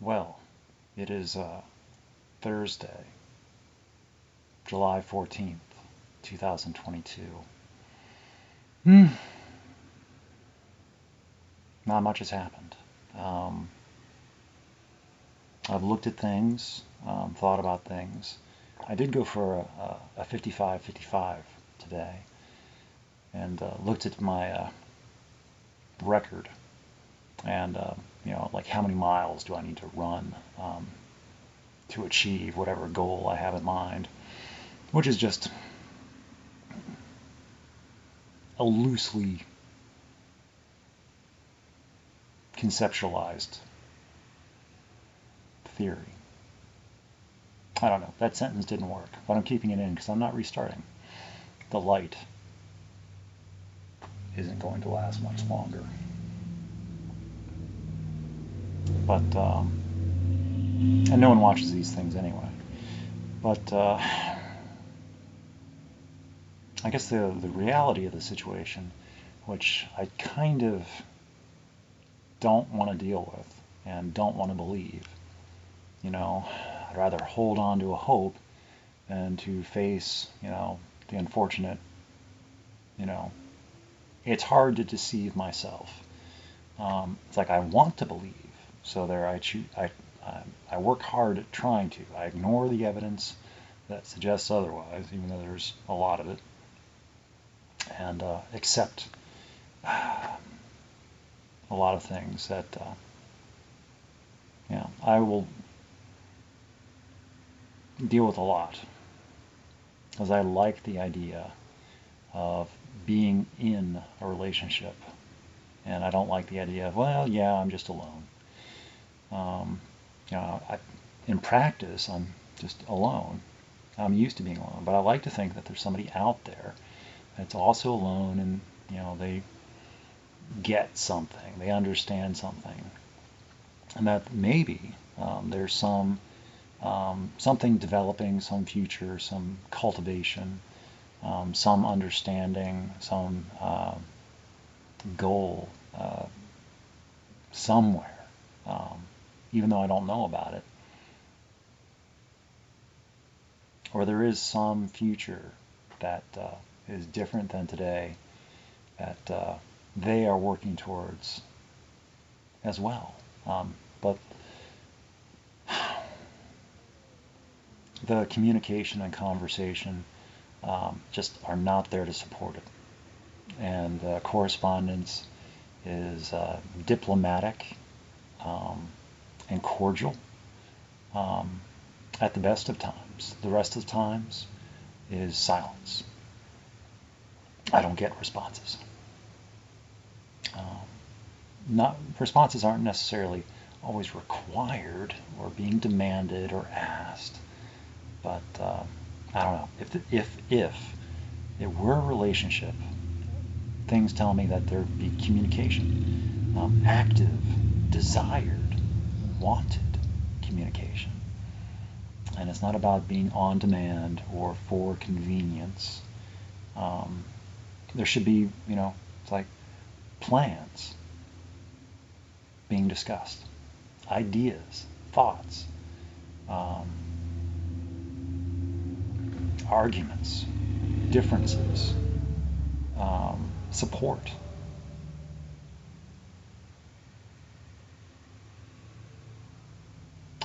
Well, it is Thursday, July 14th, 2022. Not much has happened. Um, I've looked at things, thought about things. I did go for a 55-55 today and looked at my record and, like how many miles do I need to run to achieve whatever goal I have in mind, which is just a loosely conceptualized theory. I don't know. That sentence didn't work, but I'm keeping it in because I'm not restarting. The light isn't going to last much longer. But, and no one watches these things anyway. But I guess the reality of the situation, which I kind of don't want to deal with and don't want to believe, I'd rather hold on to a hope than to face, the unfortunate, it's hard to deceive myself. It's like I want to believe, so there I work hard at trying to. I ignore the evidence that suggests otherwise, even though there's a lot of it, and accept a lot of things that, I will deal with a lot, because I like the idea of being in a relationship, and I don't like the idea of, well, yeah, I'm just alone. In practice, I'm just alone. I'm used to being alone, but I like to think that there's somebody out there that's also alone, and they get something, they understand something, and that maybe there's something developing, some future, some cultivation, some understanding, some goal somewhere, even though I don't know about it. Or there is some future that is different than today, that they are working towards as well. But the communication and conversation just are not there to support it. And correspondence is diplomatic and cordial at the best of times. The rest of the times is silence. I don't get responses. Responses aren't necessarily always required or being demanded or asked, but I don't know. If it were a relationship, things tell me that there'd be communication, active, desired, wanted communication. And it's not about being on demand or for convenience. There should be, it's like plans being discussed, ideas, thoughts, arguments, differences, support.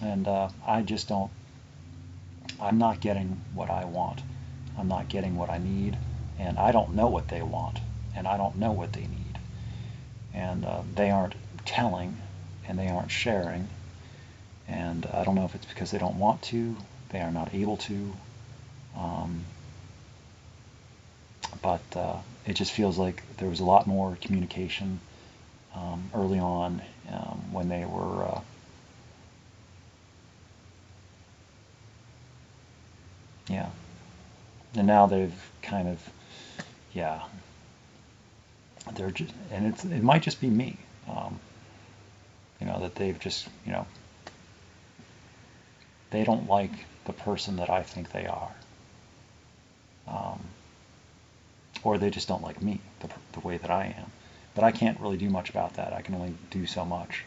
And I just don't, I'm not getting what I want. I'm not getting what I need, and I don't know what they want, and I don't know what they need. And they aren't telling, and they aren't sharing, and I don't know if it's because they don't want to, they are not able to, but it just feels like there was a lot more communication early on, when they were and now they've kind of, they're just, and it might just be me, that they've just, they don't like the person that I think they are, or they just don't like me the way that I am. But I can't really do much about that. I can only do so much.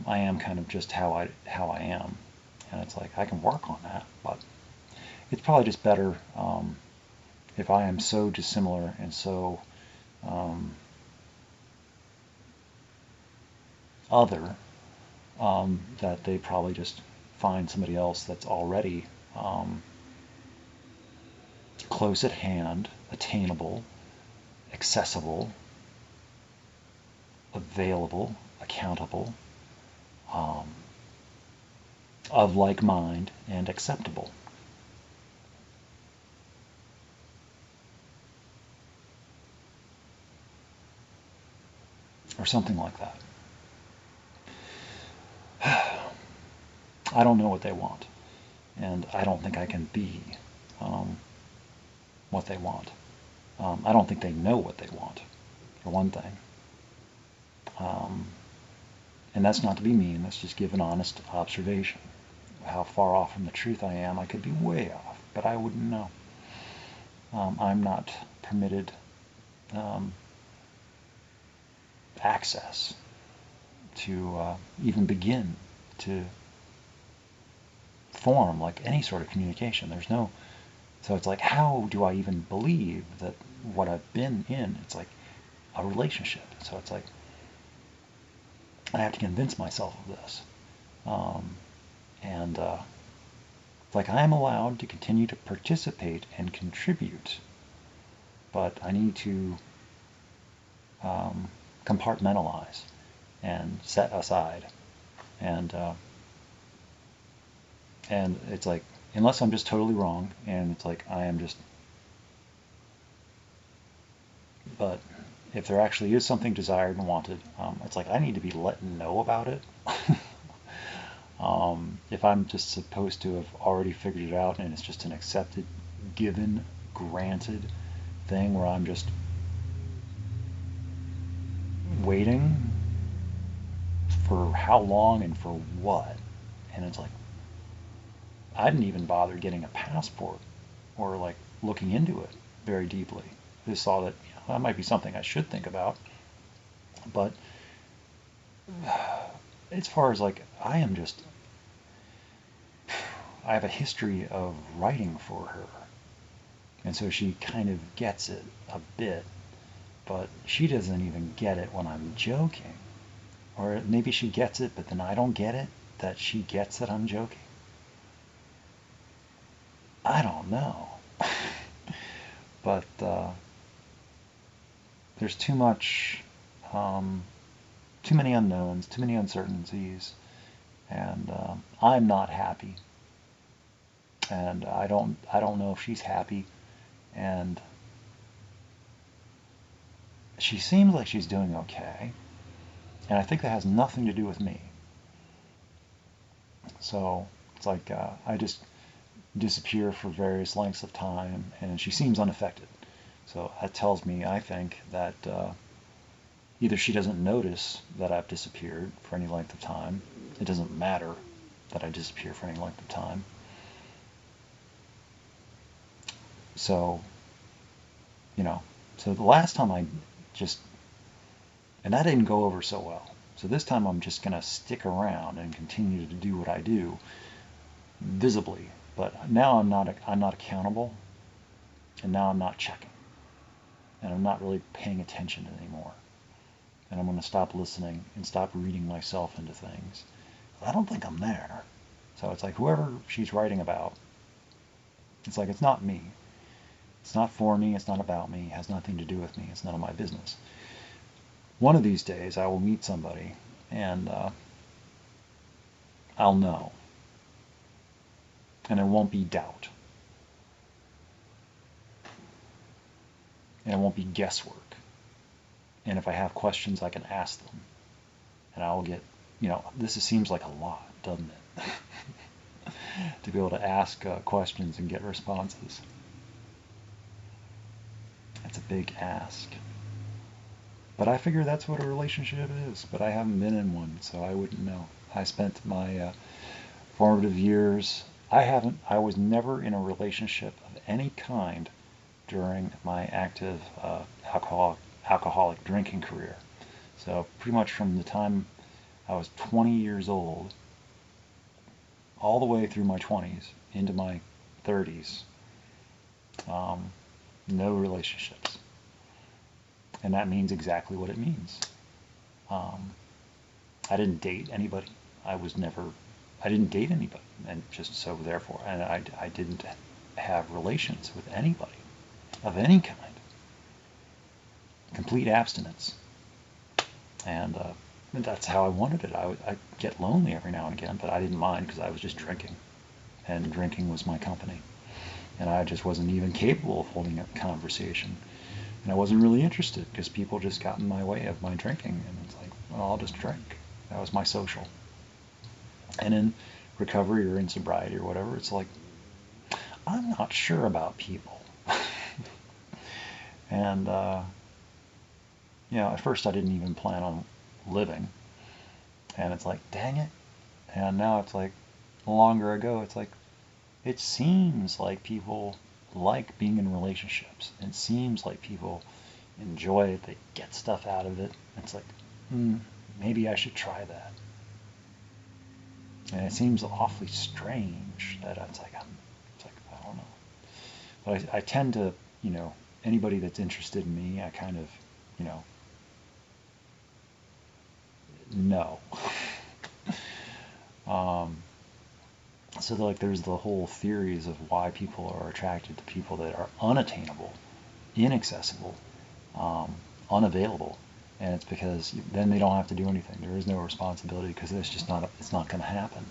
I am kind of just how I am, and it's like I can work on that, but it's probably just better if I am so dissimilar and so other that they probably just find somebody else that's already close at hand, attainable, accessible, available, accountable, of like mind, and acceptable. Or something like that. I don't know what they want, and I don't think I can be what they want. I don't think they know what they want, for one thing. And that's not to be mean, that's just give an honest observation. How far off from the truth I am, I could be way off, but I wouldn't know. I'm not permitted access to even begin to form like any sort of communication. There's no, so it's like, how do I even believe that what I've been in, it's like a relationship. So it's like, I have to convince myself of this. And like I am allowed to continue to participate and contribute, but I need to compartmentalize and set aside. And it's like, unless I'm just totally wrong, and it's like I am just, but if there actually is something desired and wanted, it's like I need to be let know about it. If I'm just supposed to have already figured it out and it's just an accepted, given, granted thing where I'm just waiting for how long and for what, and it's like I didn't even bother getting a passport or like looking into it very deeply. I just saw that that might be something I should think about, but as far as like I am just, I have a history of writing for her, and so she kind of gets it a bit, but she doesn't even get it when I'm joking. Or maybe she gets it, but then I don't get it, that she gets that I'm joking. I don't know. But there's too much, too many unknowns, too many uncertainties, and I'm not happy. And I don't know if she's happy, and she seems like she's doing okay, and I think that has nothing to do with me. So it's like I just disappear for various lengths of time, and she seems unaffected. So that tells me, I think, that either she doesn't notice that I've disappeared for any length of time. It doesn't matter that I disappear for any length of time. So, so the last time I just, and that didn't go over so well. So this time I'm just going to stick around and continue to do what I do visibly. But now I'm not accountable, and now I'm not checking, and I'm not really paying attention anymore. And I'm going to stop listening and stop reading myself into things. I don't think I'm there. So it's like whoever she's writing about, it's like it's not me. It's not for me. It's not about me. It has nothing to do with me. It's none of my business. One of these days I will meet somebody, and I'll know. And there won't be doubt. And it won't be guesswork. And if I have questions, I can ask them. And I will get, this seems like a lot, doesn't it? To be able to ask questions and get responses. It's a big ask. But I figure that's what a relationship is. But I haven't been in one, so I wouldn't know. I spent my formative years, I was never in a relationship of any kind during my active alcoholic drinking career. So pretty much from the time I was 20 years old, all the way through my 20s, into my 30s, no relationships. And that means exactly what it means. I didn't date anybody. I didn't date anybody. And just so therefore, and I didn't have relations with anybody of any kind. Complete abstinence. And that's how I wanted it. I'd get lonely every now and again, but I didn't mind because I was just drinking. And drinking was my company. And I just wasn't even capable of holding a conversation. And I wasn't really interested because people just got in my way of my drinking. And it's like, well, I'll just drink. That was my social. And in recovery or in sobriety or whatever, it's like, I'm not sure about people. And, at first I didn't even plan on living. And it's like, dang it. And now it's like, longer ago, it's like, it seems like people like being in relationships. It seems like people enjoy it. They get stuff out of it. It's like, maybe I should try that. And it seems awfully strange that it's like, I don't know. But I tend to, anybody that's interested in me, I kind of, know. So like there's the whole theories of why people are attracted to people that are unattainable, inaccessible, unavailable, and it's because then they don't have to do anything. There is no responsibility because it's not going to happen.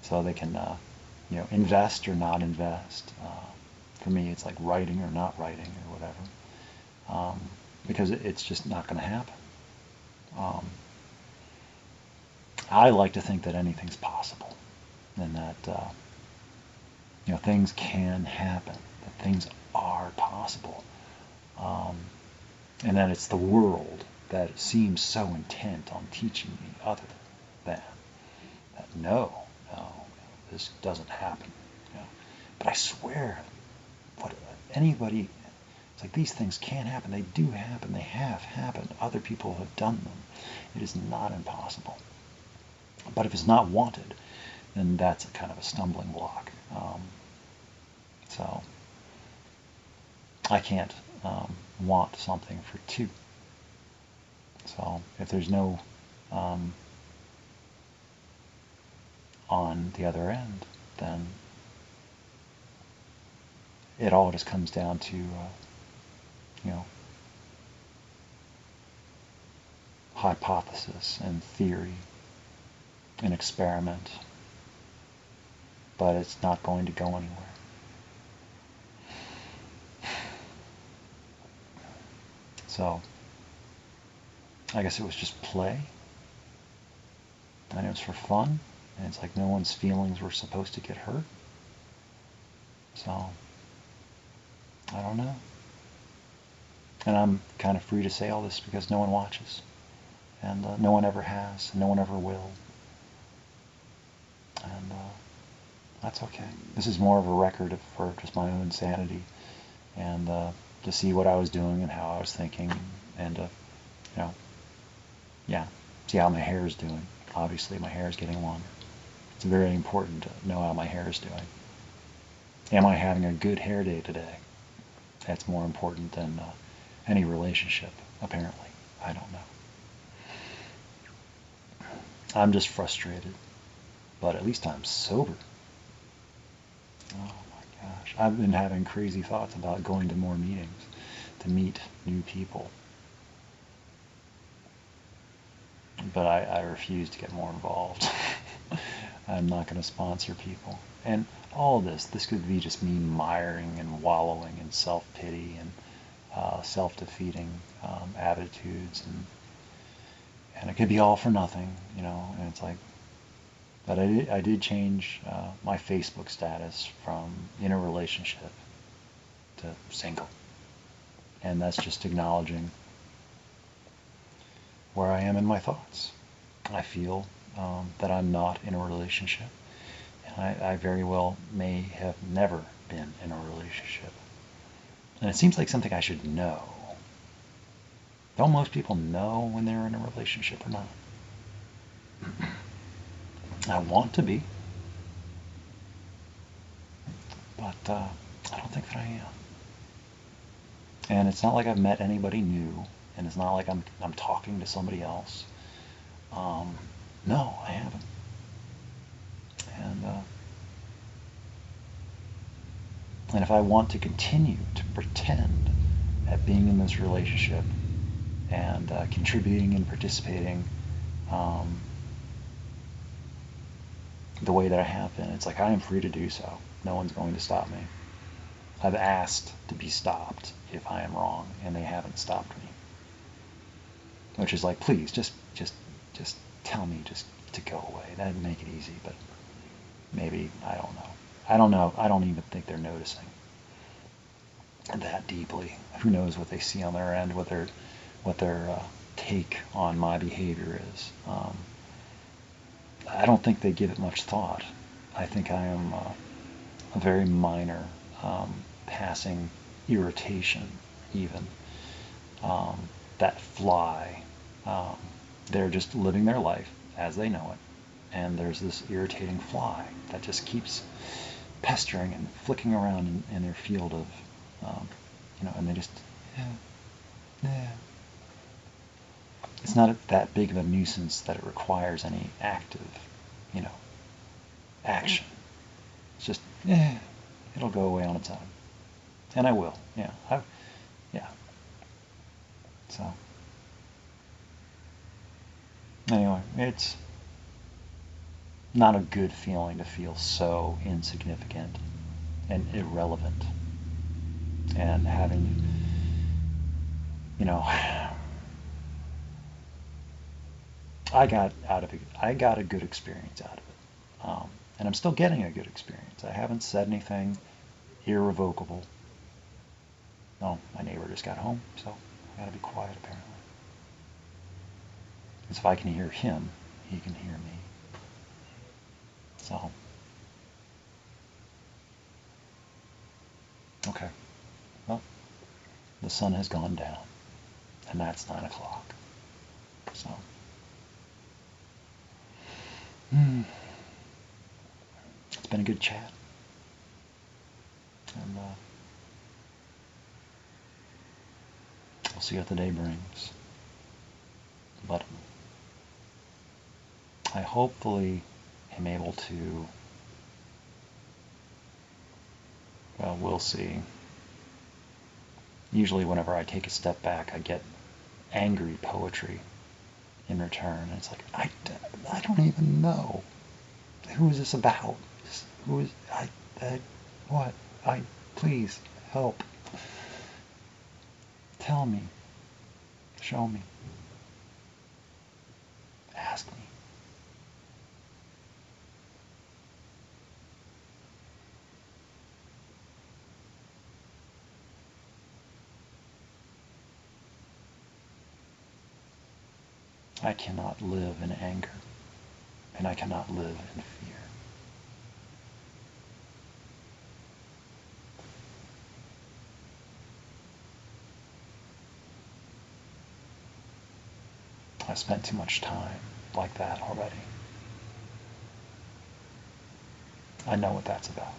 So they can invest or not invest. For me, it's like writing or not writing or whatever, because it's just not going to happen. I like to think that anything's possible, and that things can happen, that things are possible, and that it's the world that seems so intent on teaching me other than that. No, this doesn't happen. But I swear, what anybody, it's like these things can happen. They do happen. They have happened. Other people have done them. It is not impossible. But if it's not wanted, then that's a kind of a stumbling block. So I can't want something for two. So if there's no on the other end, then it all just comes down to hypothesis and theory, an experiment, but it's not going to go anywhere. So I guess it was just play, and it was for fun, and it's like no one's feelings were supposed to get hurt. So I don't know. And I'm kind of free to say all this because no one watches, and no one ever has, and no one ever will. And that's okay. This is more of a record for just my own sanity, and to see what I was doing and how I was thinking, and see how my hair is doing. Obviously, my hair is getting longer. It's very important to know how my hair is doing. Am I having a good hair day today? That's more important than any relationship, apparently. I don't know. I'm just frustrated. But at least I'm sober. Oh my gosh. I've been having crazy thoughts about going to more meetings to meet new people. But I refuse to get more involved. I'm not going to sponsor people. And all of this could be just me miring and wallowing in self-pity and self-defeating attitudes. And it could be all for nothing, and it's like, but I did change my Facebook status from in a relationship to single. And that's just acknowledging where I am in my thoughts. I feel that I'm not in a relationship. And I very well may have never been in a relationship. And it seems like something I should know. Don't most people know when they're in a relationship or not? I want to be, but I don't think that I am. And it's not like I've met anybody new, and it's not like I'm talking to somebody else. No, I haven't. And if I want to continue to pretend at being in this relationship and contributing and participating the way that I have been, it's like I am free to do so. No one's going to stop me. I've asked to be stopped if I am wrong, and they haven't stopped me. Which is like, please, just tell me just to go away. That'd make it easy, but maybe, I don't know. I don't know. I don't even think they're noticing that deeply. Who knows what they see on their end, what their take on my behavior is. I don't think they give it much thought. I think I am a very minor passing irritation, even. That fly. They're just living their life as they know it, and there's this irritating fly that just keeps pestering and flicking around in their field of, and they just, yeah. It's not that big of a nuisance that it requires any active, action. It's just, it'll go away on its own. And I will, yeah. Yeah. So, anyway, it's not a good feeling to feel so insignificant and irrelevant. And having, I got a good experience out of it. And I'm still getting a good experience. I haven't said anything irrevocable. No, my neighbor just got home, so I gotta be quiet apparently. Because if I can hear him, he can hear me. So, okay. Well, the sun has gone down, and that's 9 o'clock. So, it's been a good chat. And we'll see what the day brings. But I hopefully am able to, well, we'll see. Usually whenever I take a step back, I get angry poetry in return. And it's like, I don't even know. Who is this about? Who is, what? Please, help. Tell me. Show me. Ask me. I cannot live in anger, and I cannot live in fear. I've spent too much time like that already. I know what that's about.